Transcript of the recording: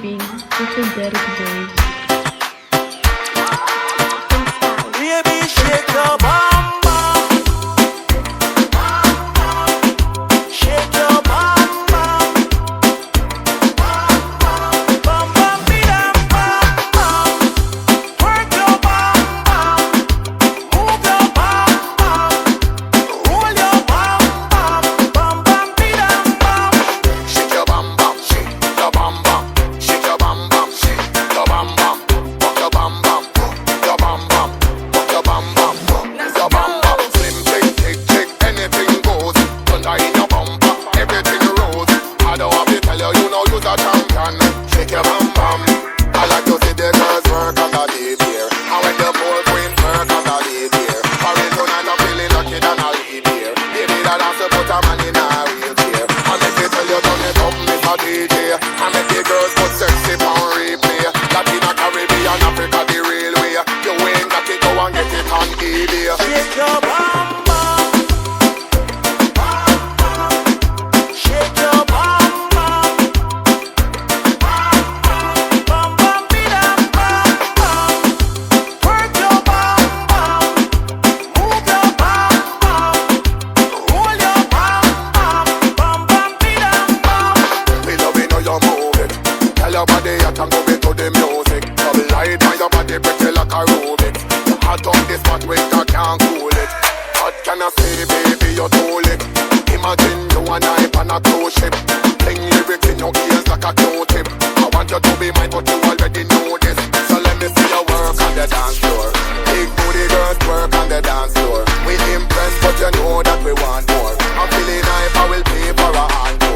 being energetic boys. Baby, shake your bum bum. Shake your bum bum. Bum bum bidam bum bum. Work your bum bum. Move your bum bum. Roll your bum bum. Bum bum bidam bum. Shake your bum bum. Shake your bum bum. Shake your bum bum. Shake your bum bum. Rock your bum bum. Your bum bum. Rock your bum bum. Your bum bum. Slim chick, chick, chick. Anything goes. Thunder in your bumper. Everything rolls. I don't have to tell you, you know you're a champion. Shake your bum bum. I like to see the girls work on the leave here. And when the poor queen work on the leave here. For real tonight I'm feeling lucky than I'll leave here. Baby that has to put a man in a wheelchair. And make me tell you turn it up, Mr. DJ. And make the girls put sexy on replay. Latina, Caribbean, Africa, the real way. You ain't got it, go and get it on eBay. Shake your bum bum. Shake your bum bum. Bum bum bidam bum bum. Work your bum bum. Move your bum bum. Roll your bum bum. Bum bum bidam bum. We love it how you move it. Tell your body you can move it to the music. Double light on your body pretty like a Rubik. You hot on this spot where you can't cool it. What can I say, baby, you're too lit. Imagine you and I on a cruise ship. Sing lyrics in your ears like a Q-tip. I want you to be mine, but you already know this. So let me see your work on the dance floor. Big booty girls work on the dance floor. We impressed, but you know that we want more. I'm feeling hype, I will pay for a hand.